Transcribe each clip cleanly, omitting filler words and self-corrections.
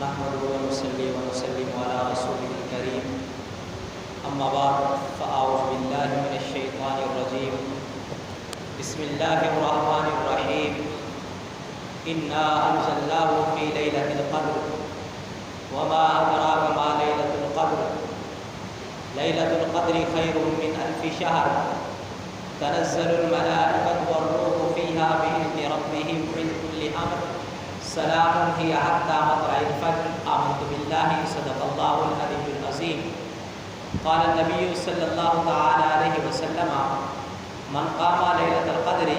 نحمده ونصلي ونسلم على رسوله الكريم اما بعد فاعوذ بالله من الشيطان الرجيم بسم الله الرحمن الرحيم انا انزلناه في ليلة القدر وما ادراك ما ليلة القدر ليلة القدر خير من ألف شهر تنزل الملائكة والروح فيها بإذن ربهم من كل أمر سلام هي حتى مطلع الفجر آمنت بالله صدق الله العلي العظيم قال النبي صلى الله تعالى عليه وسلم من قام ليلة القدر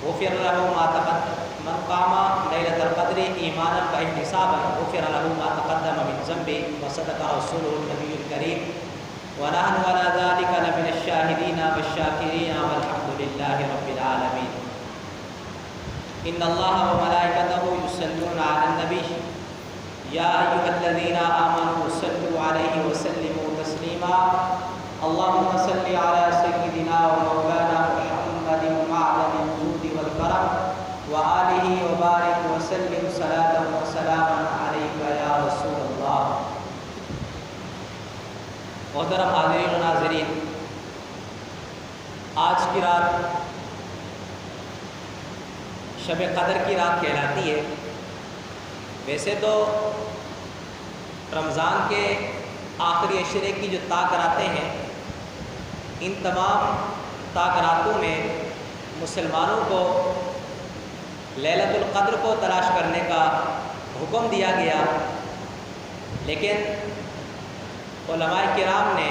غفر له ما تقدم من قام ليلة القدر إيمانا واحتسابا غفر له ما تقدم من ذنبه وصدق رسوله النبي الكريم ونحن على ذلك لمن الشاهدين والشاكرين والحمد لله رب العالمين إن الله وملائكته يصلون على النبي يا أيها الذين آمنوا صلوا عليه وسلموا تسليما اللهم صل على سيدنا ومولانا محمد معدن الجود والكرم وآله وبارك وسلم صلاة وسلاما عليك يا رسول الله. محترم حاضرین و ناظرین، آج کی رات شب قدر کی رات کہلاتی ہے. ویسے تو رمضان کے آخری عشرے کی جو تاکراتیں ہیں، ان تمام تاکراتوں میں مسلمانوں کو لیلۃ القدر کو تلاش کرنے کا حکم دیا گیا، لیکن علماء کرام نے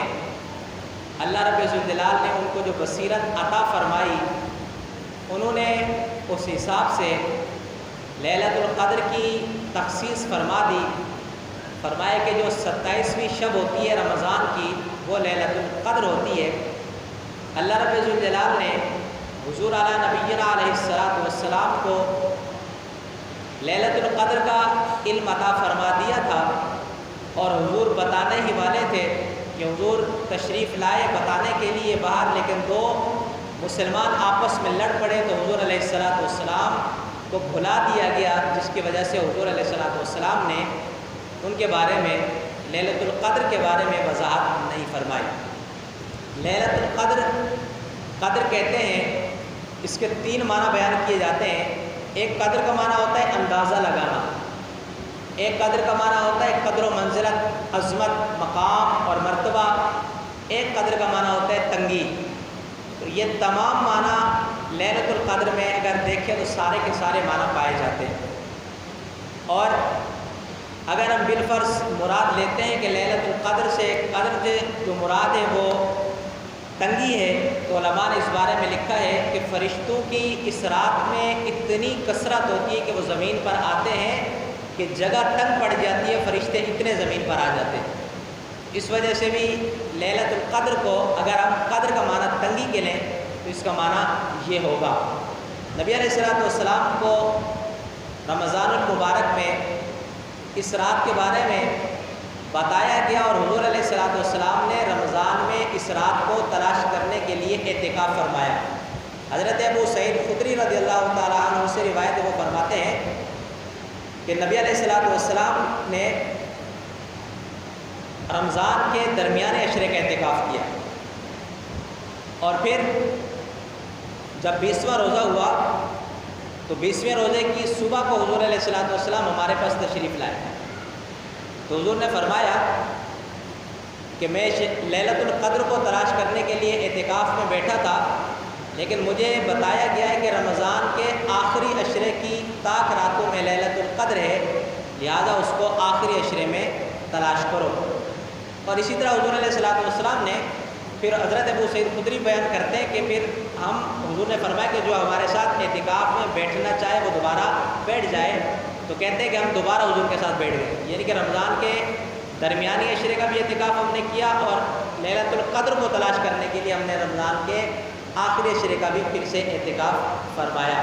اللہ رب الجلال نے ان کو جو بصیرت عطا فرمائی، انہوں نے اس حساب سے لیلۃ القدر کی تخصیص فرما دی. فرمایا کہ جو 27ویں شب ہوتی ہے رمضان کی، وہ لیلۃ القدر ہوتی ہے. اللہ رب الجلال نے حضور علی نبینا علیہ السلام کو لیلۃ القدر کا علم عطا فرما دیا تھا، اور حضور بتانے ہی والے تھے کہ حضور تشریف لائے بتانے کے لیے باہر، لیکن دو مسلمان آپس میں لڑ پڑے تو حضور علیہ السلام کو بھلا دیا گیا، جس کی وجہ سے حضور علیہ السلام نے ان کے بارے میں لیلۃ القدر کے بارے میں وضاحت نہیں فرمائی. لیلۃ القدر قدر کہتے ہیں، اس کے 3 معنی بیان کیے جاتے ہیں. ایک قدر کا معنی ہوتا ہے اندازہ لگانا، ایک قدر کا معنی ہوتا ہے قدر و منزلت، عظمت، مقام اور مرتبہ. ایک قدر کا معنی ہوتا ہے تنگی. تو یہ تمام معنی لیلۃ القدر میں اگر دیکھیں تو سارے کے سارے معنی پائے جاتے ہیں. اور اگر ہم بالفرض مراد لیتے ہیں کہ لیلۃ القدر سے قدر سے جو مراد ہے وہ تنگی ہے، تو علماء نے اس بارے میں لکھا ہے کہ فرشتوں کی اس رات میں اتنی کثرت ہوتی ہے کہ وہ زمین پر آتے ہیں کہ جگہ تنگ پڑ جاتی ہے، فرشتے اتنے زمین پر آ جاتے ہیں. اس وجہ سے بھی لیلۃ القدر کو اگر ہم قدر کا معنی تنگی کے لیں تو اس کا معنی یہ ہوگا. نبی علیہ السلام کو رمضان المبارک میں اس رات کے بارے میں بتایا گیا، اور حضور علیہ السلام نے رمضان میں اس رات کو تلاش کرنے کے لیے اعتکاف فرمایا. حضرت ابو سعید خدری رضی اللہ تعالیٰ عنہ سے روایت وہ فرماتے ہیں کہ نبی علیہ السلام نے رمضان کے درمیانے عشرے کا اعتکاف کیا، اور پھر جب 20واں روزہ ہوا تو 20ویں روزے کی صبح کو حضور علیہ السلام ہمارے پاس تشریف لائے. تو حضور نے فرمایا کہ میں لیلۃ القدر کو تلاش کرنے کے لیے اعتکاف میں بیٹھا تھا، لیکن مجھے بتایا گیا ہے کہ رمضان کے آخری عشرے کی تاک راتوں میں لیلۃ القدر ہے، لہذا اس کو آخری عشرے میں تلاش کرو. اور اسی طرح حضور علیہ السلام نے پھر حضرت ابو سعید خدری بیان کرتے ہیں کہ پھر حضور نے فرمایا کہ جو ہمارے ساتھ اعتکاف میں بیٹھنا چاہے وہ دوبارہ بیٹھ جائے. تو کہتے ہیں کہ ہم دوبارہ حضور کے ساتھ بیٹھ گئے، یعنی کہ رمضان کے درمیانی عشرے کا بھی اعتکاف ہم نے کیا، اور لیلۃ القدر کو تلاش کرنے کے لیے ہم نے رمضان کے آخری عشرے کا بھی پھر سے اعتکاف فرمایا.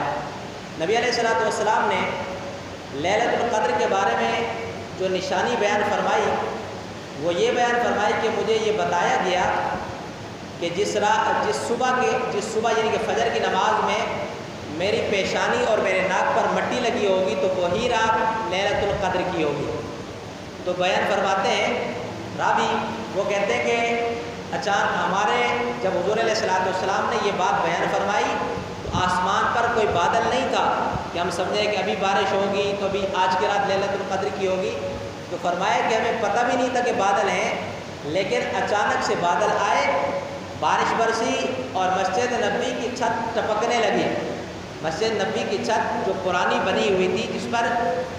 نبی علیہ السلام نے لیلۃ القدر کے بارے میں جو نشانی بیان فرمائی وہ یہ بیان فرمائی کہ مجھے یہ بتایا گیا کہ جس صبح یعنی کہ فجر کی نماز میں میری پیشانی اور میرے ناک پر مٹی لگی ہوگی تو وہی رات لیلۃ القدر کی ہوگی۔ تو بیان فرماتے ہیں راوی، وہ کہتے ہیں کہ اچانک ہمارے جب حضور علیہ الصلوۃ والسلام نے یہ بات بیان فرمائی تو آسمان پر کوئی بادل نہیں تھا کہ ہم سمجھیں کہ ابھی بارش ہوگی تو ابھی آج کی رات لیلۃ القدر کی ہوگی۔ تو فرمایا کہ ہمیں پتہ بھی نہیں تھا کہ بادل ہیں، لیکن اچانک سے بادل آئے، بارش برسی اور مسجد نبوی کی چھت ٹپکنے لگی۔ مسجد نبوی کی چھت جو پرانی بنی ہوئی تھی، جس پر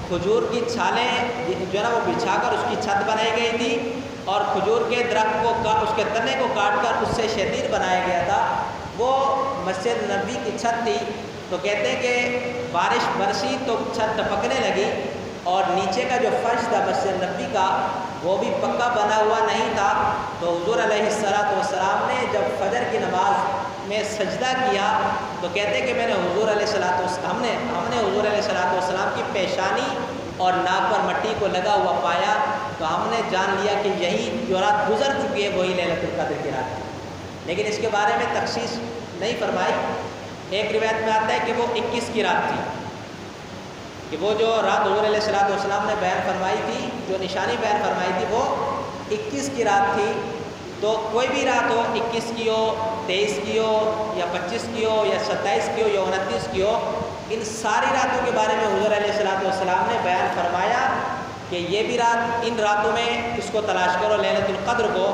کھجور کی چھالیں جو ہے نا وہ بچھا کر اس کی چھت بنائی گئی تھی اور کھجور کے درخت کو اس کے تنے کو کاٹ کر اس سے شتیر بنایا گیا تھا، وہ مسجد نبوی کی چھت تھی۔ تو کہتے ہیں کہ بارش برسی تو چھت ٹپکنے لگی اور نیچے کا جو فرش تھا مسجد نبوی کا وہ بھی پکا بنا ہوا نہیں تھا۔ تو حضور علیہ السلام نے جب فجر کی نماز میں سجدہ کیا تو کہتے ہیں کہ میں نے حضور علیہ السلام ہم نے حضور علیہ السلام کی پیشانی اور ناک پر مٹی کو لگا ہوا پایا، تو ہم نے جان لیا کہ یہی جو رات گزر چکی ہے وہی لیلۃ القدر کی رات ہے۔ لیکن اس کے بارے میں تخصیص نہیں فرمائی۔ ایک روایت میں آتا ہے کہ وہ 21 کی رات تھی، کہ وہ جو رات حضور علیہ السلام نے بیان فرمائی تھی، جو نشانی بیان فرمائی تھی وہ 21 کی رات تھی۔ تو کوئی بھی رات ہو، 21 کی ہو، 23 کی ہو یا 25 کی ہو یا 27 کی ہو یا 29 کی ہو، ان ساری راتوں کے بارے میں حضور علیہ السلام نے بیان فرمایا کہ یہ بھی رات، ان راتوں میں اس کو تلاش کرو لیلۃ القدر کو۔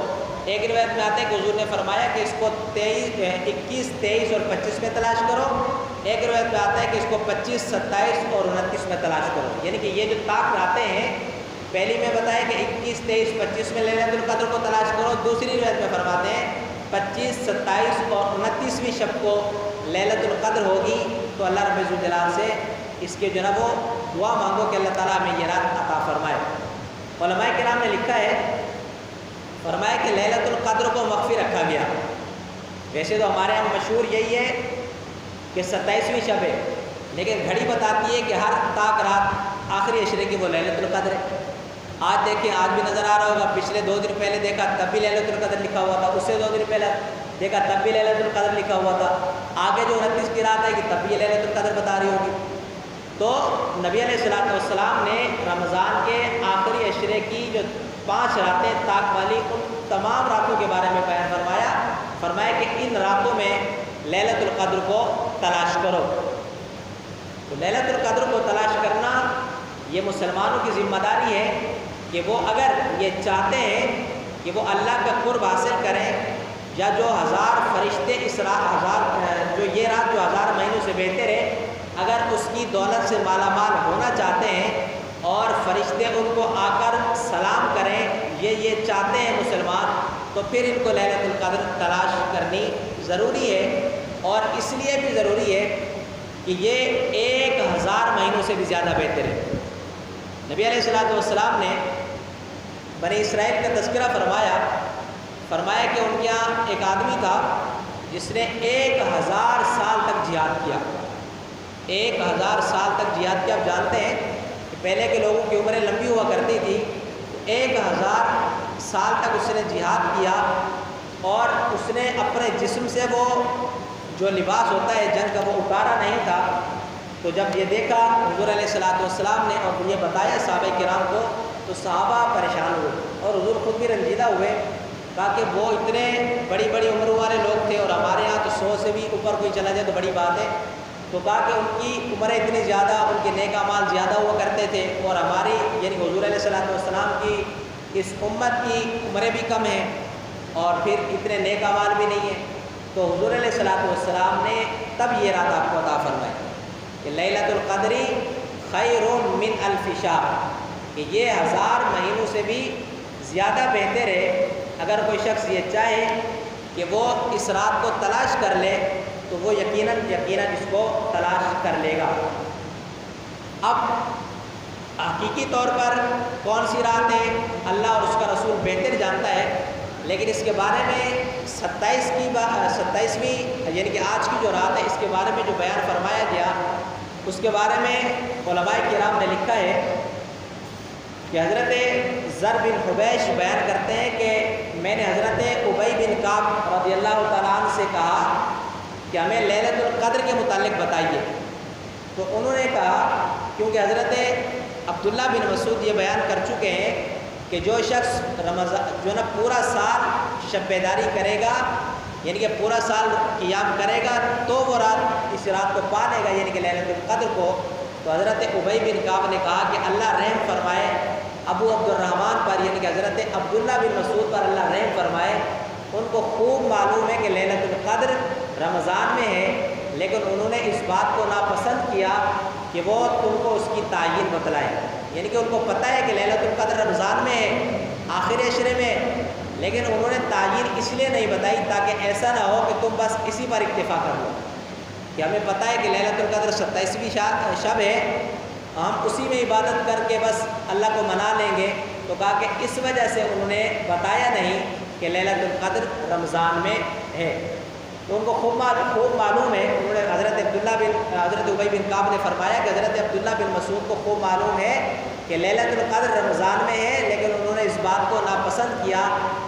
ایک روایت میں آتا ہے کہ حضور نے فرمایا کہ اس کو 21، 23 اور 25 میں تلاش کرو۔ ایک روایت میں آتا ہے کہ اس کو 25، 27 اور 29 میں تلاش کرو۔ یعنی کہ یہ جو طاق راتیں ہیں، پہلی میں بتایا کہ 21، 23، 25 میں لیلۃ القدر کو تلاش کرو، دوسری روایت میں فرماتے ہیں 25، 27 اور 29ویں شب کو لیلۃ القدر ہوگی۔ تو اللہ رب الجلال سے اس کے جو ہے وہ دعا مانگو کہ اللہ تعالیٰ ہمیں یہ رات عطا فرمائے۔ علماء کرام نے لکھا ہے، فرمایا کہ لیلۃ القدر کو مخفی رکھا گیا۔ ویسے تو ہمارے یہاں مشہور یہی ہے کہ 27ویں شب ہے، لیکن گھڑی بتاتی ہے کہ ہر طاق رات آخری عشرے کی وہ لیلۃ القدر ہے۔ آج دیکھیں، آج بھی نظر آ رہا ہوگا، پچھلے 2 دن پہلے دیکھا تب بھی لیلۃ القدر لکھا ہوا تھا، اس سے 2 دن پہلے دیکھا تب بھی لیلۃ القدر لکھا ہوا تھا، آگے جو 29 کی رات ہے کہ تب بھی یہ لیلۃ القدر بتا رہی ہوگی۔ تو نبی علیہ السلام نے رمضان کے آخری عشرے کی جو 5 راتیں طاق والی، ان تمام راتوں کے بارے میں بیان فرمایا کہ ان راتوں میں لیلۃ القدر کو تلاش کرو۔ تو لیلۃ القدر کو تلاش کرنا یہ مسلمانوں کی ذمہ داری ہے کہ وہ اگر یہ چاہتے ہیں کہ وہ اللہ کا قرب حاصل کریں، یا جو 1000 فرشتے جو یہ رات جو 1000 مہینوں سے بہتر ہے، اگر اس کی دولت سے مالا مال ہونا چاہتے ہیں اور فرشتے ان کو آ کر سلام کریں، یہ چاہتے ہیں مسلمان، تو پھر ان کو لیلۃ القدر تلاش کرنی ضروری ہے۔ اور اس لیے بھی ضروری ہے کہ یہ 1000 مہینوں سے بھی زیادہ بہتر ہے۔ نبی علیہ السلام نے بنی اسرائیل کا تذکرہ فرمایا کہ ان کے یہاں ایک آدمی تھا جس نے 1000 سال تک جہاد کیا۔ 1000 سال تک جہاد کیا۔ آپ جانتے ہیں کہ پہلے کے لوگوں کی عمریں لمبی ہوا کرتی تھی، 1000 سال تک اس نے جہاد کیا اور اس نے اپنے جسم سے وہ جو لباس ہوتا ہے جنگ کا وہ اتارا نہیں تھا۔ تو جب یہ دیکھا حضور علیہ السلام نے اور یہ بتایا صحابہ کرام کو، تو صحابہ پریشان ہوئے اور حضور خود بھی رنجیدہ ہوئے، کہا کہ وہ اتنے بڑی عمر والے لوگ تھے اور ہمارے یہاں تو 100 سے بھی اوپر کوئی چلا جائے تو بڑی بات ہے۔ تو کہا کہ ان کی عمریں اتنی زیادہ، ان کے نیک اعمال زیادہ ہوا کرتے تھے اور ہماری یعنی حضور علیہ السلام کی اس امت کی عمریں بھی کم ہیں اور پھر اتنے نیک اعمال بھی نہیں ہیں۔ تو حضور علیہ السلام نے تب یہ رات آپ کو عطا فرمائی کہ لیلۃ القدر خیر من 1000 شہر، کہ یہ 1000 مہینوں سے بھی زیادہ بہتر ہے۔ اگر کوئی شخص یہ چاہے کہ وہ اس رات کو تلاش کر لے تو وہ یقیناً اس کو تلاش کر لے گا۔ اب حقیقی طور پر کون سی رات ہے اللہ اور اس کا رسول بہتر جانتا ہے، لیکن اس کے بارے میں 27ویں یعنی کہ آج کی جو رات ہے اس کے بارے میں جو بیان فرمایا گیا، اس کے بارے میں علماء کرام نے لکھا ہے کہ حضرت زر بن حبیش بیان کرتے ہیں کہ میں نے حضرت ابی بن کعب رضی اللہ تعالیٰ عنہ سے کہا کہ ہمیں لیلۃ القدر کے متعلق بتائیے۔ تو انہوں نے کہا کیونکہ حضرت عبداللہ بن مسعود یہ بیان کر چکے ہیں کہ جو شخص رمضان جو نا پورا سال شب بیداری کرے گا، یعنی کہ پورا سال قیام کرے گا تو وہ رات اس رات کو پا لے گا، یعنی کہ لیلۃ القدر کو۔ تو حضرت ابی بن کعب نے کہا کہ اللہ رحم فرمائے ابو عبد الرحمن پر، یعنی کہ حضرت عبداللہ بن مسعود پر اللہ رحم فرمائے، ان کو خوب معلوم ہے کہ لیلۃ القدر رمضان میں ہے، لیکن انہوں نے اس بات کو ناپسند کیا کہ وہ تم کو اس کی تعین بتلائے، یعنی کہ ان کو پتہ ہے کہ لیلۃ القدر رمضان میں ہے، آخر عشرے میں، لیکن انہوں نے تعین اس لیے نہیں بتائی تاکہ ایسا نہ ہو کہ تم بس اسی پر اکتفا کر لو کہ ہمیں پتہ ہے کہ لیلۃ القدر 27ویں شب ہے، ہم اسی میں عبادت کر کے بس اللہ کو منا لیں گے۔ تو کہا کہ اس وجہ سے انہوں نے بتایا نہیں کہ لیلۃ القدر رمضان میں ہے۔ تو ان کو خوب معلوم ہے، انہوں نے حضرت ابی بن کعب نے فرمایا کہ حضرت عبداللہ بن مسعود کو خوب معلوم ہے کہ لیلۃ القدر رمضان میں ہے، لیکن انہوں نے اس بات کو ناپسند کیا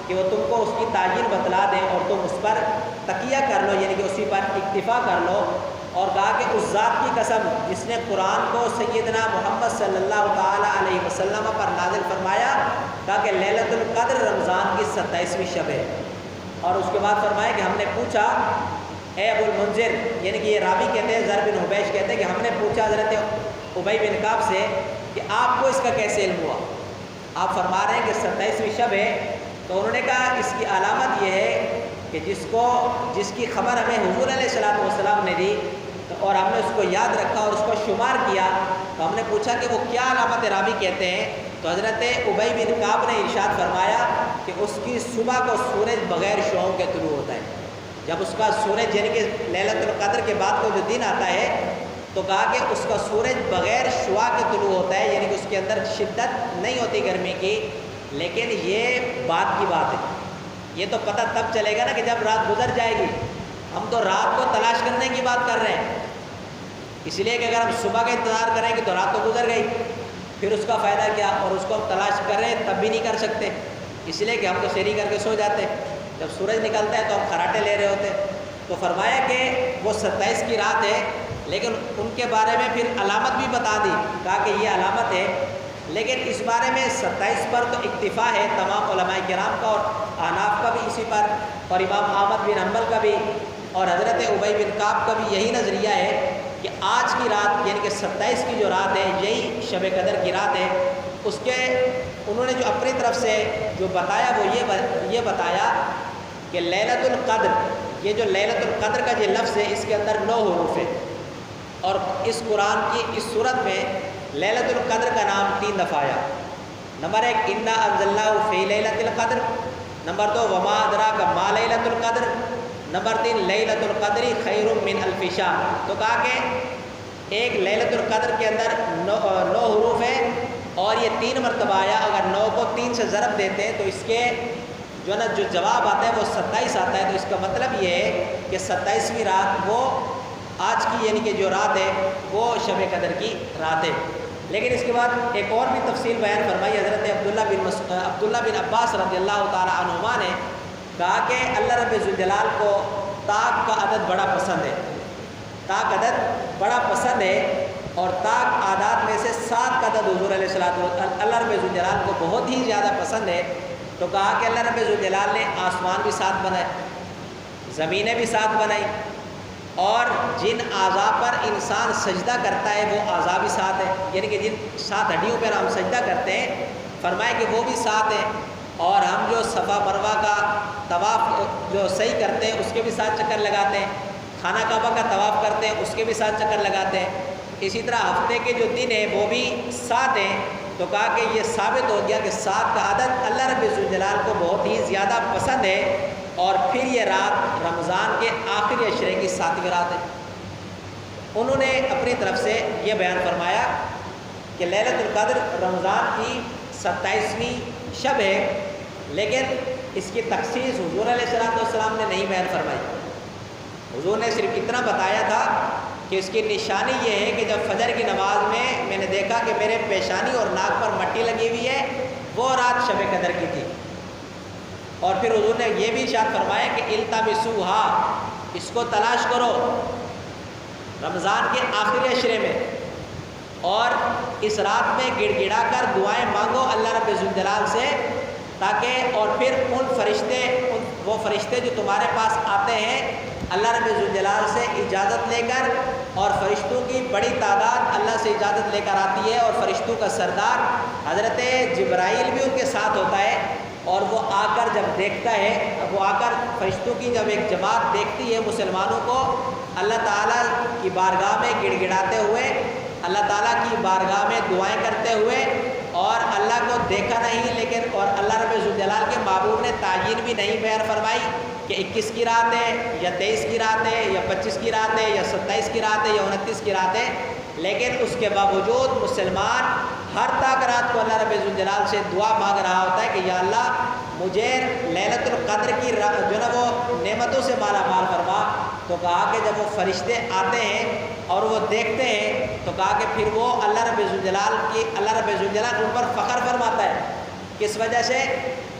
کہ وہ تم کو اس کی تعین بتلا دیں اور تم اس پر تکیہ کر لو، یعنی کہ اسی پر اکتفا کر لو۔ اور کہا کہ اس ذات کی قسم جس نے قرآن کو سیدنا محمد صلی اللہ تعالیٰ علیہ وسلم پر نازل فرمایا، کہا کہ لیلۃ القدر رمضان کی 27ویں شب ہے۔ اور اس کے بعد فرمایا کہ ہم نے پوچھا اے ابو المنذر، یعنی کہ یہ راوی کہتے ہیں زر بن حبیش کہتے ہیں کہ ہم نے پوچھا حضرت ابی بن کعب سے کہ آپ کو اس کا کیسے علم ہوا؟ آپ فرما رہے ہیں کہ 27ویں شب ہے۔ تو انہوں نے کہا اس کی علامت یہ ہے کہ جس کی خبر ہمیں حضور علیہ الصلوۃ والسلام نے دی اور ہم نے اس کو یاد رکھا اور اس کو شمار کیا، تو ہم نے پوچھا کہ وہ کیا علامت راوی کہتے ہیں؟ تو حضرت ابی بن کعب نے ارشاد فرمایا کہ اس کی صبح کو سورج بغیر شعاؤں کے طلوع ہوتا ہے۔ جب اس کا سورج یعنی کہ لیلۃ القدر کے بعد کو جو دن آتا ہے تو کہا کہ اس کا سورج بغیر شعاع کے طلوع ہوتا ہے، یعنی کہ اس کے اندر شدت نہیں ہوتی گرمی کی، لیکن یہ بات کی بات ہے، یہ تو پتہ تب چلے گا نا کہ جب رات گزر جائے گی۔ ہم تو رات کو تلاش کرنے کی بات کر رہے ہیں، اس لیے کہ اگر ہم صبح کا انتظار کریں گے تو رات تو گزر گئی، پھر اس کا فائدہ کیا؟ اور اس کو ہم تلاش کر رہے ہیں تب بھی نہیں کر سکتے، اس لیے کہ ہم تو سحری کر کے سو جاتے ہیں، جب سورج نکلتا ہے تو ہم خراٹے لے رہے ہوتے۔ تو فرمایا کہ وہ 27 کی رات ہے، لیکن ان کے بارے میں پھر علامت بھی بتا دی، کہا کہ یہ علامت ہے، لیکن اس بارے میں 27 پر تو اکتفا ہے تمام علماء کرام کا، اور احناف کا بھی اسی پر، اور امام احمد بن حنبل کا بھی، اور حضرت ابی بن کعب کا بھی یہی نظریہ ہے کہ آج کی رات یعنی کہ 27 کی جو رات ہے یہی شب قدر کی رات ہے۔ اس کے انہوں نے جو اپنی طرف سے جو بتایا وہ یہ بتایا کہ لیلۃ القدر، یہ جو لیلۃ القدر کا جو لفظ ہے اس کے اندر 9 حروف ہے، اور اس قرآن کی اس صورت میں لیلۃ القدر کا نام 3 دفعہ آیا۔ نمبر 1 انا انزلناہ فی لیلۃ القدر، نمبر 2 وما ادراک ما لیلۃ القدر، نمبر 3 لیلۃ القدر خیر من الف شہر۔ تو کہا کہ ایک لیلۃ القدر کے اندر 9 حروف ہیں اور یہ 3 مرتبہ آیا، اگر 9 کو 3 سے ضرب دیتے ہیں تو اس کے جو جواب آتا ہے وہ 27 آتا ہے۔ تو اس کا مطلب یہ ہے کہ 27ویں رات وہ آج کی یعنی کہ جو رات ہے وہ شب قدر کی رات ہے۔ لیکن اس کے بعد ایک اور بھی تفصیل بیان فرمائی حضرت عبداللہ بن عباس رضی اللہ تعالی عنہما نے، کہا کہ اللہ رب ذوالجلال کو طاق کا عدد بڑا پسند ہے، طاق عدد بڑا پسند ہے، اور طاق عادات میں سے 7 کا عدد حضور علیہ الصلوۃ اللہ رب ذوالجلال کو بہت ہی زیادہ پسند ہے۔ تو کہا کہ اللہ رب ذوالجلال نے آسمان بھی 7 بنائے، زمینیں بھی 7 بنائی، اور جن اعضاء پر انسان سجدہ کرتا ہے وہ اعضاء بھی 7 ہیں، یعنی کہ جن 7 ہڈیوں پر ہم سجدہ کرتے ہیں، فرمائے کہ وہ بھی 7 ہیں، اور ہم جو صفا مروہ کا طواف جو صحیح کرتے ہیں اس کے بھی 7 چکر لگاتے ہیں، خانہ کعبہ کا طواف کرتے ہیں اس کے بھی 7 چکر لگاتے ہیں، اسی طرح ہفتے کے جو دن ہیں وہ بھی 7 ہیں۔ تو کہا کہ یہ ثابت ہو گیا کہ 7 کا عدد اللہ رب ذوالجلال کو بہت ہی زیادہ پسند ہے، اور پھر یہ رات رمضان کے آخری عشرے کی 7ویں رات ہے۔ انہوں نے اپنی طرف سے یہ بیان فرمایا کہ لیلۃ القدر رمضان کی 27ویں شب ہے، لیکن اس کی تخصیص حضور علیہ السلام نے نہیں بیان فرمائی۔ حضور نے صرف اتنا بتایا تھا کہ اس کی نشانی یہ ہے کہ جب فجر کی نماز میں نے دیکھا کہ میرے پیشانی اور ناک پر مٹی لگی ہوئی ہے، وہ رات شب قدر کی تھی۔ اور پھر حضور نے یہ بھی ارشاد فرمایا کہ التمسوها، اس کو تلاش کرو رمضان کے آخری عشرے میں، اور اس رات میں گڑ گڑا کر دعائیں مانگو اللہ رب الجلال سے، تاکہ اور پھر وہ فرشتے جو تمہارے پاس آتے ہیں اللہ رب الجلال سے اجازت لے کر، اور فرشتوں کی بڑی تعداد اللہ سے اجازت لے کر آتی ہے، اور فرشتوں کا سردار حضرت جبرائیل بھی ان کے ساتھ ہوتا ہے، اور وہ آ کر جب دیکھتا ہے، وہ آ کر فرشتوں کی جب ایک جماعت دیکھتی ہے مسلمانوں کو اللہ تعالیٰ کی بارگاہ میں گڑ گڑاتے ہوئے، اللہ تعالیٰ کی بارگاہ میں دعائیں کرتے ہوئے، اور اللہ کو دیکھا نہیں لیکن، اور اللہ رب الجلال کے محبوب نے تعین بھی نہیں بیان فرمائی کہ 21 کی رات ہے یا 23 کی رات ہے یا 25 کی رات ہے یا 27 کی رات ہے یا 29 کی رات ہے، لیکن اس کے باوجود مسلمان ہر تاک رات کو اللہ رب الجلال سے دعا مانگ رہا ہوتا ہے کہ یا اللہ مجھے لیلۃ القدر کی جو ہے وہ نعمتوں سے مالا مال فرما۔ تو کہا کہ جب وہ فرشتے آتے ہیں اور وہ دیکھتے ہیں تو کہا کہ پھر وہ اللہ رب الجلال ان پر فخر فرماتا ہے۔ کس وجہ سے؟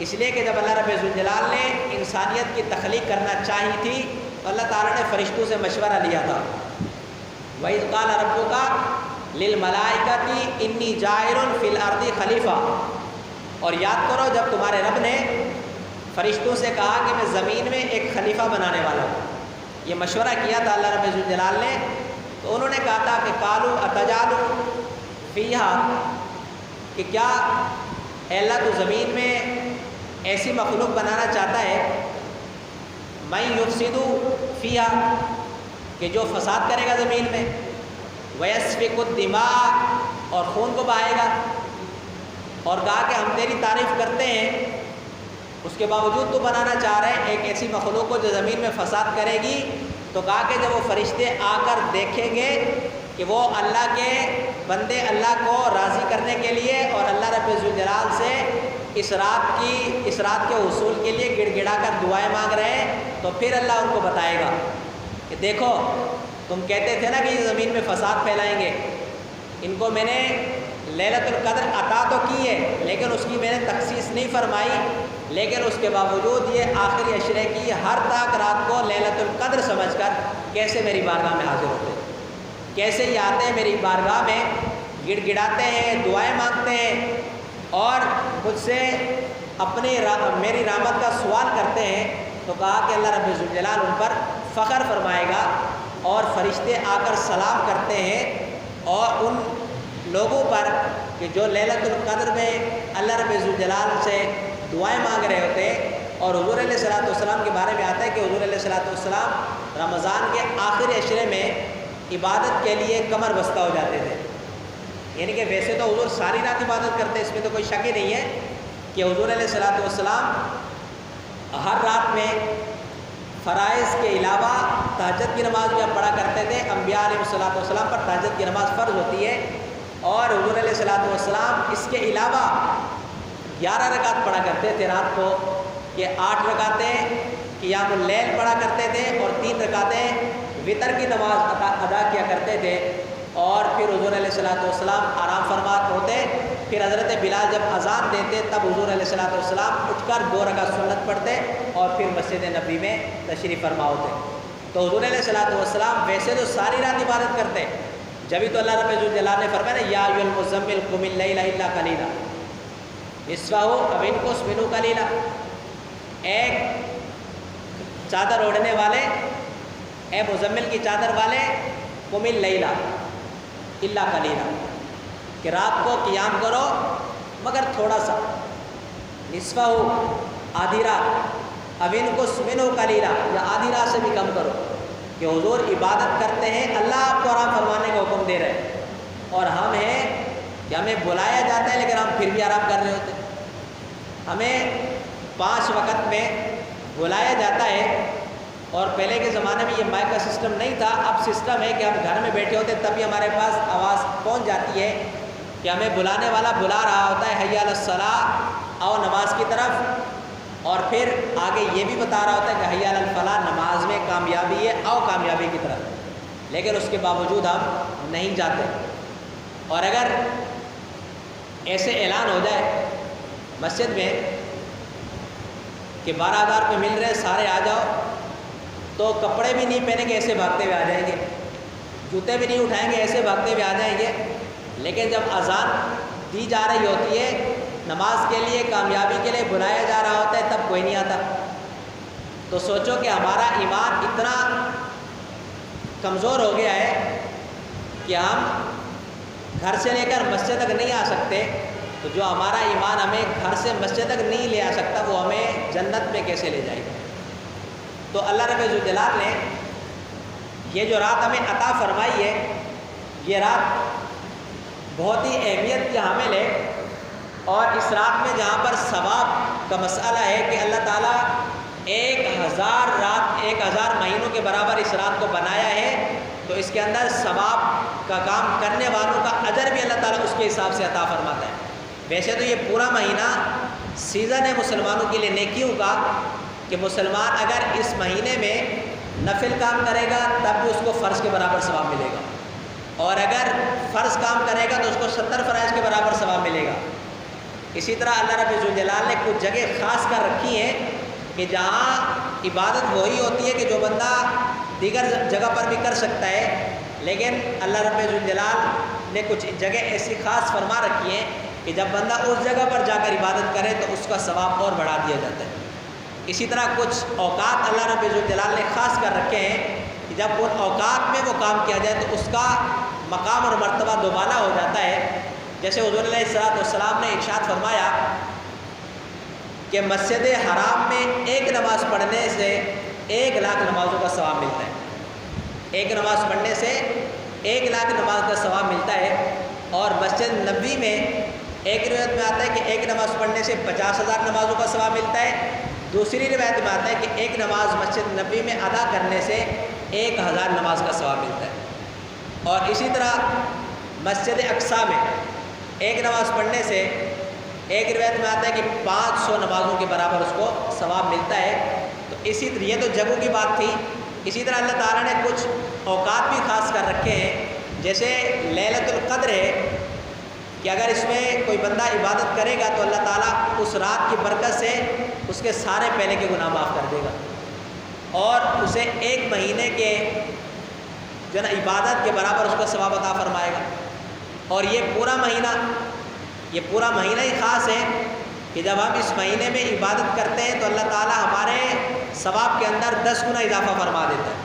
اس لیے کہ جب اللہ رب الجلال نے انسانیت کی تخلیق کرنا چاہی تھی تو اللہ تعالیٰ نے فرشتوں سے مشورہ لیا تھا، وَإِذْ قَالَ رَبُّكَ لِلْمَلَائِكَةِ إِنِّي جَاعِلٌ فِي الْأَرْضِ خَلِيفَةً، اور یاد کرو جب تمہارے رب نے فرشتوں سے کہا کہ میں زمین میں ایک خلیفہ بنانے والا ہوں، یہ مشورہ کیا تھا اللہ رب الجلال نے، تو انہوں نے کہا تھا کہ قَالُوا أَتَجْعَلُ فِيهَا، کہ کیا اے اللہ تو زمین میں ایسی مخلوق بنانا چاہتا ہے مَن يُفْسِدُ فِيهَا، کہ جو فساد کرے گا زمین میں، وَيَسْفِكُ الدِّمَاءَ، اور خون کو بہائے گا، اور کہا کہ ہم تیری تعریف کرتے ہیں، اس کے باوجود تو بنانا چاہ رہے ہیں ایک ایسی مخلوق کو جو زمین میں فساد کرے گی۔ تو کہا کہ جب وہ فرشتے آ کر دیکھیں گے کہ وہ اللہ کے بندے اللہ کو راضی کرنے کے لیے اور اللہ رب الجلال سے اس رات کے حصول کے لیے گڑ گڑا کر دعائیں مانگ رہے ہیں، تو پھر اللہ ان کو بتائے گا کہ دیکھو تم کہتے تھے نا کہ یہ زمین میں فساد پھیلائیں گے، ان کو میں نے لیلۃ القدر عطا تو کی ہے لیکن اس کی میں نے تخصیص نہیں فرمائی، لیکن اس کے باوجود یہ آخری عشرے کی ہر تاک رات کو لیلۃ القدر سمجھ کر کیسے میری بارگاہ میں حاضر ہوتے ہیں، کیسے یہ آتے ہیں میری بارگاہ میں، گڑ گڑاتے ہیں، دعائیں مانگتے ہیں، اور مجھ سے میری رحمت کا سوال کرتے ہیں۔ تو کہا کہ اللہ رب الجلال ان پر فخر فرمائے گا، اور فرشتے آ کر سلام کرتے ہیں اور ان لوگوں پر کہ جو لیلۃ القدر میں اللہ رب الجلال سے دعائیں مانگ رہے ہوتے ہیں۔ اور حضور علیہ الصلوۃ والسلام کے بارے میں آتا ہے کہ حضور علیہ الصلوۃ والسلام رمضان کے آخری عشرے میں عبادت کے لیے کمر بستہ ہو جاتے تھے، یعنی کہ ویسے تو حضور ساری رات عبادت کرتے ہیں، اس میں تو کوئی شک ہی نہیں ہے کہ حضور علیہ الصلوۃ والسلام ہر رات میں فرائض کے علاوہ تہجد کی نماز بھی پڑھا کرتے تھے۔ انبیاء علیہ الصلوۃ والسلام پر تہجد کی نماز فرض ہوتی ہے، اور حضور علیہ الصلوۃ والسلام اس کے علاوہ 11 رکعت پڑھا کرتے تھے رات کو، کہ 8 رکعتیں قیام اللیل پڑھا کرتے تھے اور 3 رکعتیں وطر کی نماز ادا کیا کرتے تھے۔ اور پھر حضور علیہ الصلوۃ والسلام آرام فرمات ہوتے، پھر حضرت بلال جب اذان دیتے تب حضور علیہ الصلوۃ والسلام اٹھ کر 2 رکعت سنت پڑھتے اور پھر مسجد نبی میں تشریف فرما ہوتے۔ تو حضور علیہ الصلوۃ والسلام ویسے تو ساری رات عبادت کرتے، جبھی تو اللہ رب الجلال نے فرمایا نا یا ایھا المزمل قم اللیل الا قلیلا نصفہ او انقص منہ قلیلا، ایک چادر اوڑھنے والے، اے مزمل کی چادر والے، قم اللیل الا قلیلا، کہ رات کو قیام کرو مگر تھوڑا سا، نصفہ ہو آدھی رات، اب انقص منہ قلیلا، یا آدھی رات سے بھی کم کرو، کہ حضور عبادت کرتے ہیں، اللہ آپ کو آرام فرمانے کا حکم دے رہے ہیں، اور ہم ہیں کہ ہمیں بلایا جاتا ہے لیکن ہم پھر بھی آرام کر رہے ہوتے ہیں۔ ہمیں 5 وقت میں بلایا جاتا ہے، اور پہلے کے زمانے میں یہ مائک کا سسٹم نہیں تھا، اب سسٹم ہے کہ ہم گھر میں بیٹھے ہوتے ہیں تبھی ہمارے پاس آواز پہنچ جاتی ہے کہ ہمیں بلانے والا بلا رہا ہوتا ہے حی علی الصلاۃ، آؤ نماز کی طرف، اور پھر آگے یہ بھی بتا رہا ہوتا ہے کہ حی علی الفلاح، نماز میں کامیابی ہے، آؤ کامیابی کی طرف، لیکن اس کے باوجود ہم نہیں جاتے۔ اور اگر ایسے اعلان ہو جائے مسجد میں کہ 12,000 روپے مل رہے، سارے آ جاؤ، تو کپڑے بھی نہیں پہنیں گے ایسے بھاگتے ہوئے آ جائیں گے، جوتے بھی نہیں اٹھائیں گے ایسے بھاگتے ہوئے آ جائیں گے، لیکن جب اذان دی جا رہی ہوتی ہے، نماز کے لیے، کامیابی کے لیے بلایا جا رہا ہوتا ہے، تب کوئی نہیں آتا۔ تو سوچو کہ ہمارا ایمان اتنا کمزور ہو گیا ہے کہ ہم گھر سے لے کر مسجد تک نہیں آ سکتے، تو جو ہمارا ایمان ہمیں گھر سے مسجد تک نہیں لے آ سکتا، وہ ہمیں جنت میں کیسے لے جائے گا؟ تو اللہ رب ذوالجلال نے یہ جو رات ہمیں عطا فرمائی ہے، یہ رات بہت ہی اہمیت کی حامل ہے، اور اس رات میں جہاں پر ثواب کا مسئلہ ہے کہ اللہ تعالیٰ 1000 رات 1000 مہینوں کے برابر اس رات کو بنایا ہے، تو اس کے اندر ثواب کا کام کرنے والوں کا اجر بھی اللہ تعالیٰ اس کے حساب سے عطا فرماتا ہے۔ ویسے تو یہ پورا مہینہ سیزن ہے مسلمانوں کے لیے نیکیوں کا، کہ مسلمان اگر اس مہینے میں نفل کام کرے گا تب بھی اس کو فرض کے برابر ثواب ملے گا، اور اگر فرض کام کرے گا تو اس کو 70 فرائض کے برابر ثواب ملے گا۔ اسی طرح اللہ رب ذوالجلال نے کچھ جگہ خاص کر رکھی ہیں کہ جہاں عبادت وہی ہوتی ہے کہ جو بندہ دیگر جگہ پر بھی کر سکتا ہے، لیکن اللہ رب ذوالجلال نے کچھ جگہ ایسی خاص فرما رکھی ہیں کہ جب بندہ اس جگہ پر جا کر عبادت کرے تو اس کا ثواب اور بڑھا دیا جاتا ہے۔ اسی طرح کچھ اوقات اللہ رب ذوالجلال نے خاص کر رکھے ہیں کہ جب ان اوقات میں وہ کام کیا جائے تو اس کا مقام اور مرتبہ دوبالا ہو جاتا ہے۔ جیسے حضور علیہ السلام نے ارشاد فرمایا کہ مسجد حرام میں ایک نماز پڑھنے سے 1,00,000 نمازوں کا ثواب ملتا ہے۔ ایک نماز پڑھنے سے 1,00,000 نماز کا ثواب ملتا ہے، اور مسجد نبوی میں ایک روایت میں آتا ہے کہ ایک نماز پڑھنے سے 50,000 نمازوں کا ثواب ملتا ہے، دوسری روایت میں آتا ہے کہ ایک نماز مسجد نبوی میں ادا کرنے سے 1,000 نماز کا ثواب ملتا ہے۔ اور اسی طرح مسجد اقصیٰ میں ایک نماز پڑھنے سے ایک روایت میں آتا ہے کہ 500 نمازوں کے برابر اس کو ثواب ملتا ہے۔ تو اسی طرح یہ تو جگہوں کی بات تھی، اسی طرح اللہ تعالیٰ نے کچھ اوقات بھی خاص کر رکھے ہیں، جیسے لیلۃ القدر ہے کہ اگر اس میں کوئی بندہ عبادت کرے گا تو اللہ تعالیٰ اس رات کی برکت سے اس کے سارے پہلے کے گناہ معاف کر دے گا، اور اسے 1 مہینے کے جو ہے نا عبادت کے برابر اس کا ثواب عطا فرمائے گا۔ اور یہ پورا مہینہ ہی خاص ہے کہ جب ہم اس مہینے میں عبادت کرتے ہیں تو اللہ تعالیٰ ہمارے ثواب کے اندر 10 گنا اضافہ فرما دیتا ہے،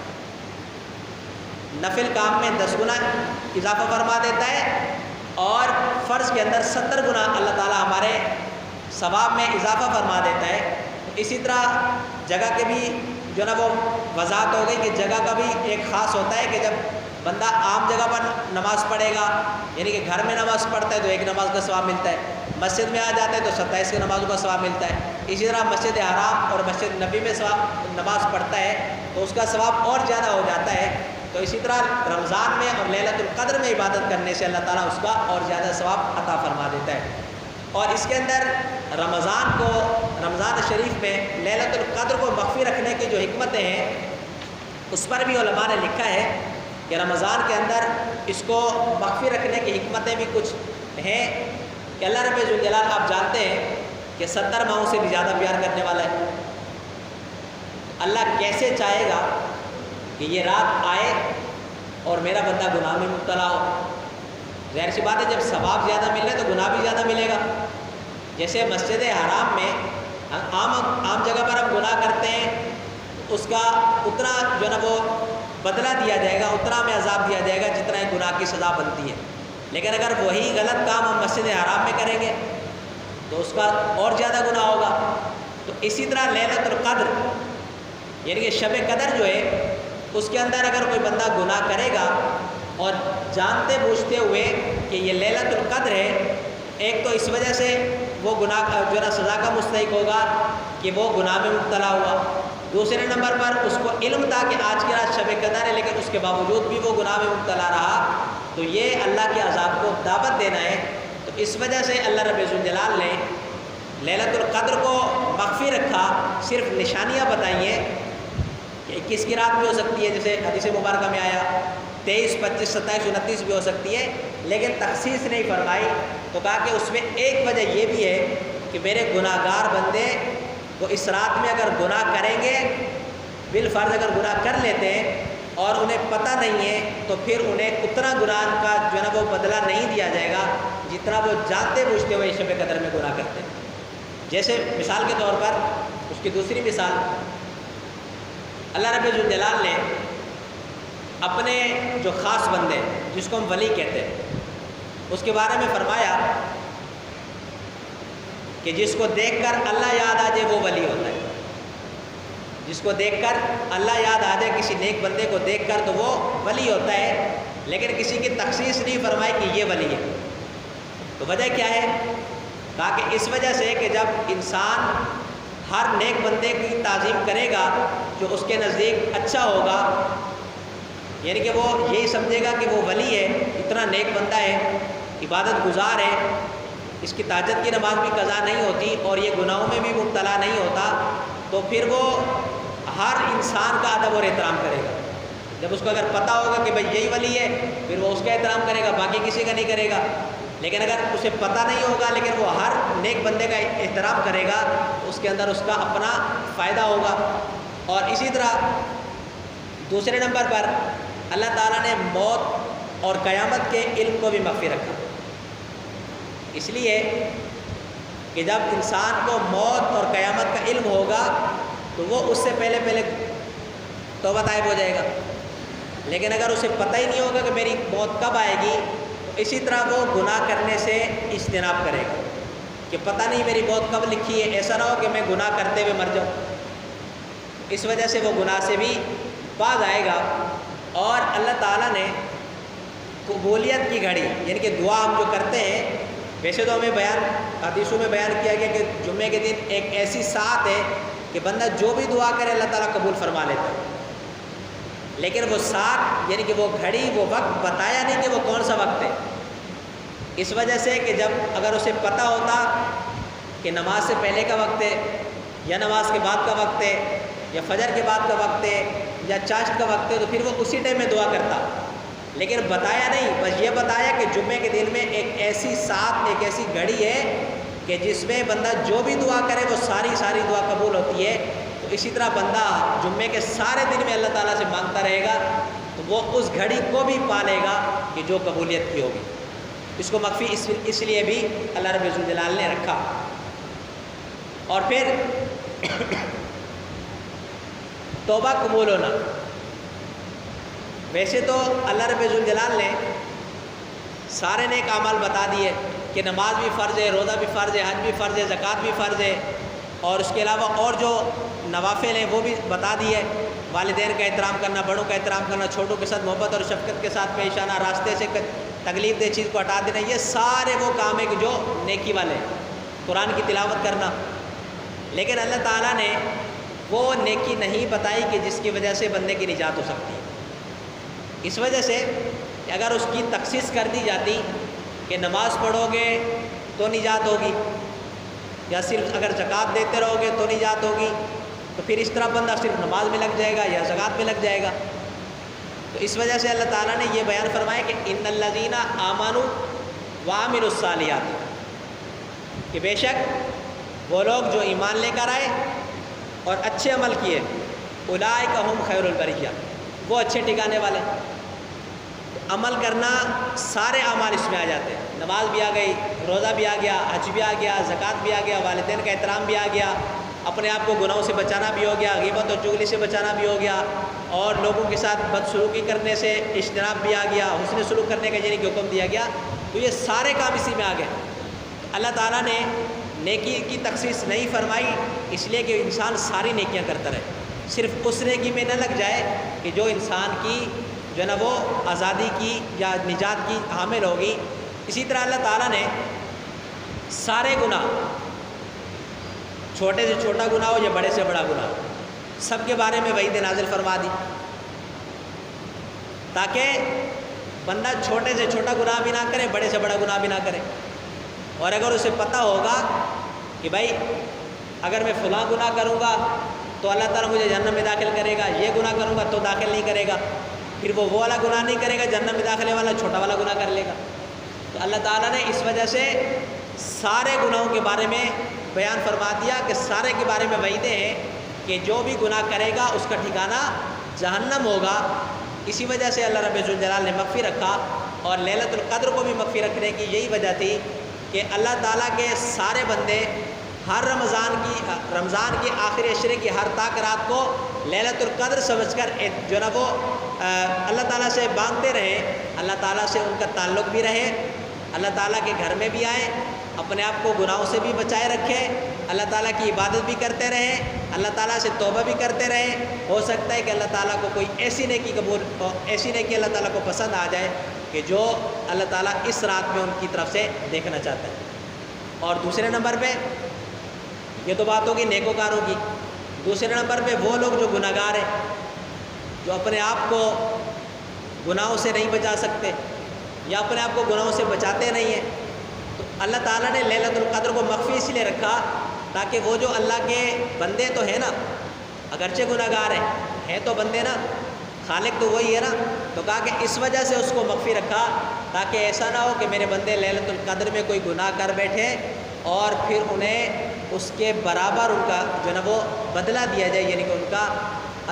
نفل کام میں 10 گنا اضافہ فرما دیتا ہے، اور فرض کے اندر 70 گنا اللہ تعالیٰ ہمارے ثواب میں اضافہ فرما دیتا ہے۔ اسی طرح جگہ کے بھی جو نا وہ وضاحت ہو گئی کہ جگہ کا بھی ایک خاص ہوتا ہے کہ جب بندہ عام جگہ پر نماز پڑھے گا، یعنی کہ گھر میں نماز پڑھتا ہے تو 1 نماز کا ثواب ملتا ہے، مسجد میں آ جاتا ہے تو 27 کی نمازوں کا ثواب ملتا ہے۔ اسی طرح مسجد حرام اور مسجد نبی میں نماز پڑھتا ہے تو اس کا ثواب اور زیادہ ہو جاتا ہے۔ تو اسی طرح رمضان میں اور لیلۃ القدر میں عبادت کرنے سے اللہ تعالیٰ اس کا اور زیادہ ثواب عطا فرما دیتا ہے۔ اور اس کے اندر رمضان شریف میں لیلۃ القدر کو مخفی رکھنے کی جو حکمتیں ہیں اس پر بھی علماء نے لکھا ہے کہ رمضان کے اندر اس کو مخفی رکھنے کی حکمتیں بھی کچھ ہیں کہ اللہ رب ذوالجلال آپ جانتے ہیں کہ 70 ماہوں سے بھی زیادہ پیار کرنے والا ہے۔ اللہ کیسے چاہے گا کہ یہ رات آئے اور میرا بندہ گناہ میں مبتلا ہو؟ ظاہر سی بات ہے جب ثواب زیادہ مل رہا ہے تو گناہ بھی زیادہ ملے گا۔ جیسے مسجد حرام میں عام جگہ پر ہم گناہ کرتے ہیں اس کا اتنا جو نا وہ بدلہ دیا جائے گا، اتنا ہمیں عذاب دیا جائے گا جتنا ایک گناہ کی سزا بنتی ہے۔ لیکن اگر وہی غلط کام ہم مسجد حرام میں کریں گے تو اس کا اور زیادہ گناہ ہوگا۔ تو اسی طرح لیلۃ القدر یعنی کہ شب قدر جو ہے اس کے اندر اگر کوئی بندہ گناہ کرے گا اور جانتے بوجھتے ہوئے کہ یہ لیلۃ القدر ہے، ایک تو اس وجہ سے وہ گناہ جو ہے سزا کا مستحق ہوگا کہ وہ گناہ میں مبتلا ہوا، دوسرے نمبر پر اس کو علم تھا کہ آج کی رات شب قدر ہے لیکن اس کے باوجود بھی وہ گناہ میں مبتلا رہا، تو یہ اللہ کے عذاب کو دعوت دینا ہے۔ تو اس وجہ سے اللہ رب ذوالجلال نے لیلۃ القدر کو مخفی رکھا، صرف نشانیاں بتائی ہیں کہ 21 کی رات بھی ہو سکتی ہے جیسے حدیث مبارکہ میں آیا، 23، 25، 27، 29 بھی ہو سکتی ہے، لیکن تخصیص نہیں فرمائی۔ تو کہا کہ اس میں ایک وجہ یہ بھی ہے کہ میرے گناہ گار بندے وہ اس رات میں اگر گناہ کریں گے بالفرض اگر گناہ کر لیتے ہیں اور انہیں پتہ نہیں ہے تو پھر انہیں اتنا گناہ کا جو ہے نا وہ بدلہ نہیں دیا جائے گا جتنا وہ جانتے بوجھتے ہوئے شب قدر میں گناہ کرتے ہیں۔ جیسے مثال کے طور پر اس کی دوسری مثال، اللہ رب الجلال نے اپنے جو خاص بندے جس کو ہم ولی کہتے ہیں اس کے بارے میں فرمایا کہ جس کو دیکھ کر اللہ یاد آ جائے وہ ولی ہوتا ہے۔ جس کو دیکھ کر اللہ یاد آ جائے، کسی نیک بندے کو دیکھ کر، تو وہ ولی ہوتا ہے، لیکن کسی کی تخصیص نہیں فرمائی کہ یہ ولی ہے۔ تو وجہ کیا ہے؟ کہا کہ اس وجہ سے کہ جب انسان ہر نیک بندے کی تعظیم کرے گا جو اس کے نزدیک اچھا ہوگا، یعنی کہ وہ یہی سمجھے گا کہ وہ ولی ہے، اتنا نیک بندہ ہے، عبادت گزار ہے، اس کی تہجد کی نماز بھی قضا نہیں ہوتی اور یہ گناہوں میں بھی مبتلا نہیں ہوتا، تو پھر وہ ہر انسان کا ادب اور احترام کرے گا۔ جب اس کو اگر پتہ ہوگا کہ بھئی یہی ولی ہے، پھر وہ اس کا احترام کرے گا، باقی کسی کا نہیں کرے گا۔ لیکن اگر اسے پتہ نہیں ہوگا لیکن وہ ہر نیک بندے کا احترام کرے گا، تو اس کے اندر اس کا اپنا فائدہ ہوگا۔ اور اسی طرح دوسرے نمبر پر اللہ تعالیٰ نے موت اور قیامت کے علم کو بھی مخفی رکھا، اس لیے کہ جب انسان کو موت اور قیامت کا علم ہوگا تو وہ اس سے پہلے توبہ طائب ہو جائے گا۔ لیکن اگر اسے پتہ ہی نہیں ہوگا کہ میری موت کب آئے گی، تو اسی طرح وہ گناہ کرنے سے اجتناب کرے گا کہ پتہ نہیں میری موت کب لکھی ہے، ایسا نہ ہو کہ میں گناہ کرتے ہوئے مر جاؤں۔ اس وجہ سے وہ گناہ سے بھی باز آئے گا۔ اور اللہ تعالیٰ نے قبولیت کی گھڑی، یعنی کہ دعا ہم جو کرتے ہیں، ویسے تو ہمیں حدیثوں میں بیان کیا گیا کہ جمعے کے دن ایک ایسی ساعت ہے کہ بندہ جو بھی دعا کرے اللہ تعالیٰ قبول فرما لیتا ہے، لیکن وہ ساعت یعنی کہ وہ گھڑی، وہ وقت بتایا نہیں کہ وہ کون سا وقت ہے، اس وجہ سے کہ جب اگر اسے پتہ ہوتا کہ نماز سے پہلے کا وقت ہے یا نماز کے بعد کا وقت ہے یا فجر کے بعد کا وقت ہے یا چاشت کا وقت ہے، تو پھر وہ اسی ٹائم میں دعا کرتا، لیکن بتایا نہیں، بس یہ بتایا کہ جمعے کے دن میں ایک ایسی ساعت، ایک ایسی گھڑی ہے کہ جس میں بندہ جو بھی دعا کرے وہ ساری دعا قبول ہوتی ہے۔ تو اسی طرح بندہ جمعے کے سارے دن میں اللہ تعالیٰ سے مانگتا رہے گا تو وہ اس گھڑی کو بھی پالے گا کہ جو قبولیت کی ہوگی۔ اس کو مخفی اس لیے بھی اللہ رب الجلال نے رکھا۔ اور پھر توبہ قبول ہونا، ویسے تو اللہ رب الجلال نے سارے نیک اعمال بتا دیے کہ نماز بھی فرض ہے، روزہ بھی فرض ہے، حج بھی فرض ہے، زکوٰۃ بھی فرض ہے، اور اس کے علاوہ اور جو نوافل ہیں وہ بھی بتا دیے، والدین کا احترام کرنا، بڑوں کا احترام کرنا، چھوٹوں کے ساتھ محبت اور شفقت کے ساتھ پیش آنا، راستے سے تکلیف دہ چیز کو ہٹا دینا، یہ سارے وہ کام ہیں جو نیکی والے ہیں، قرآن کی تلاوت کرنا۔ لیکن اللہ تعالیٰ نے وہ نیکی نہیں بتائی کہ جس کی وجہ سے بندے کی نجات ہو سکتی ہے۔ اس وجہ سے کہ اگر اس کی تخصیص کر دی جاتی کہ نماز پڑھو گے تو نجات ہوگی، یا صرف اگر زکوٰۃ دیتے رہو گے تو نجات ہوگی، تو پھر اس طرح بندہ صرف نماز میں لگ جائے گا یا زکوٰۃ میں لگ جائے گا۔ تو اس وجہ سے اللہ تعالیٰ نے یہ بیان فرمایا کہ ان الذین آمنوا وعملوا الصالحات، کہ بے شک وہ لوگ جو ایمان لے کر آئے اور اچھے عمل کیے، اولئک ھم خیر البریہ، وہ اچھے ٹھکانے والے۔ عمل کرنا سارے اعمال اس میں آ جاتے ہیں، نماز بھی آ گئی، روزہ بھی آ گیا، حج بھی آ گیا، زکوٰۃ بھی آ گیا، والدین کا احترام بھی آ گیا، اپنے آپ کو گناہوں سے بچانا بھی ہو گیا، غیبت اور چغلی سے بچانا بھی ہو گیا، اور لوگوں کے ساتھ بدسلوکی کرنے سے اجتناب بھی آ گیا، حسن سلوک کرنے کا یعنی کہ حکم دیا گیا۔ تو یہ سارے کام اسی میں آ گئے۔ اللہ تعالیٰ نے نیکی کی تخصیص نہیں فرمائی اس لیے کہ انسان ساری نیکیاں کرتا رہے، صرف اس نیکی میں نہ لگ جائے کہ جو انسان کی جو ہے نا وہ آزادی کی یا نجات کی حامل ہوگی۔ اسی طرح اللہ تعالیٰ نے سارے گناہ، چھوٹے سے چھوٹا گناہ ہو یا بڑے سے بڑا گناہ، سب کے بارے میں وعید نازل فرما دی، تاکہ بندہ چھوٹے سے چھوٹا گناہ بھی نہ کرے، بڑے سے بڑا گناہ بھی نہ کرے۔ اور اگر اسے پتہ ہوگا کہ بھائی اگر میں فلاں گناہ کروں گا تو اللہ تعالیٰ مجھے جہنم میں داخل کرے گا، یہ گناہ کروں گا تو داخل نہیں کرے گا، پھر وہ والا گناہ نہیں کرے گا، جہنم میں داخلے والا چھوٹا والا گناہ کر لے گا۔ تو اللہ تعالیٰ نے اس وجہ سے سارے گناہوں کے بارے میں بیان فرما دیا کہ سارے کے بارے میں وعیدیں ہیں، کہ جو بھی گناہ کرے گا اس کا ٹھکانہ جہنم ہوگا۔ اسی وجہ سے اللہ رب ذوالجلال نے مخفی رکھا، اور لیلۃ القدر کو بھی مخفی رکھنے کی یہی وجہ تھی کہ اللہ تعالیٰ کے سارے بندے ہر رمضان کی آخری عشرے کی ہر تاک رات کو لیلۃ القدر سمجھ کر جو نا وہ اللہ تعالیٰ سے مانگتے رہیں، اللہ تعالیٰ سے ان کا تعلق بھی رہے، اللہ تعالیٰ کے گھر میں بھی آئیں، اپنے آپ کو گناہوں سے بھی بچائے رکھیں، اللہ تعالیٰ کی عبادت بھی کرتے رہیں، اللہ تعالیٰ سے توبہ بھی کرتے رہیں۔ ہو سکتا ہے کہ اللہ تعالیٰ کو کوئی ایسی نیکی اللہ تعالیٰ کو پسند آ جائے کہ جو اللہ تعالیٰ اس رات میں ان کی طرف سے دیکھنا چاہتا ہے۔ اور دوسرے نمبر پہ یہ تو بات ہوگی نیکوکاروں کی، دوسرے نمبر پہ وہ لوگ جو گناہ گار ہیں، جو اپنے آپ کو گناہوں سے نہیں بچا سکتے یا اپنے آپ کو گناہوں سے بچاتے نہیں ہیں، تو اللہ تعالیٰ نے لیلۃ القدر کو مخفی اس لیے رکھا تاکہ وہ جو اللہ کے بندے تو ہیں نا، اگرچہ گناہ گار ہیں تو بندے نا، خالق تو وہی ہے نا، تو کہا کہ اس وجہ سے اس کو مخفی رکھا تاکہ ایسا نہ ہو کہ میرے بندے لیلۃ القدر میں کوئی گناہ کر بیٹھے اور پھر انہیں اس کے برابر ان کا جو نا وہ بدلہ دیا جائے، یعنی کہ ان کا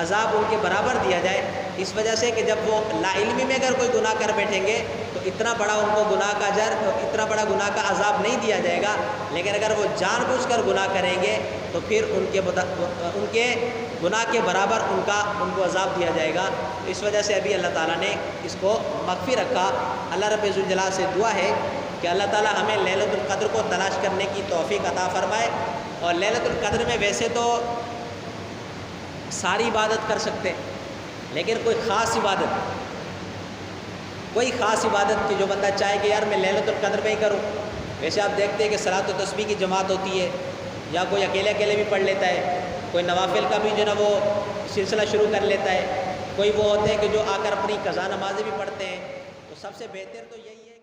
عذاب ان کے برابر دیا جائے۔ اس وجہ سے کہ جب وہ لا علمی میں اگر کوئی گناہ کر بیٹھیں گے تو اتنا بڑا ان کو گناہ کا اتنا بڑا گناہ کا عذاب نہیں دیا جائے گا، لیکن اگر وہ جان بوجھ کر گناہ کریں گے تو پھر ان کے گناہ کے برابر ان کو عذاب دیا جائے گا۔ اس وجہ سے ابھی اللہ تعالیٰ نے اس کو مخفی رکھا۔ اللہ رب ذوالجلال سے دعا ہے کہ اللہ تعالیٰ ہمیں لیلۃ القدر کو تلاش کرنے کی توفیق عطا فرمائے۔ اور لیلۃ القدر میں ویسے تو ساری عبادت کر سکتے، لیکن کوئی خاص عبادت کہ جو بندہ چاہے کہ یار میں لیلۃ القدر میں ہی کروں، ویسے آپ دیکھتے ہیں کہ صلاۃ و تسبیح کی جماعت ہوتی ہے، یا کوئی اکیلے بھی پڑھ لیتا ہے، کوئی نوافل کا بھی جو نا وہ سلسلہ شروع کر لیتا ہے، کوئی وہ ہوتے ہیں کہ جو آ کر اپنی قضا نمازیں بھی پڑھتے ہیں۔ تو سب سے بہتر تو یہی ہے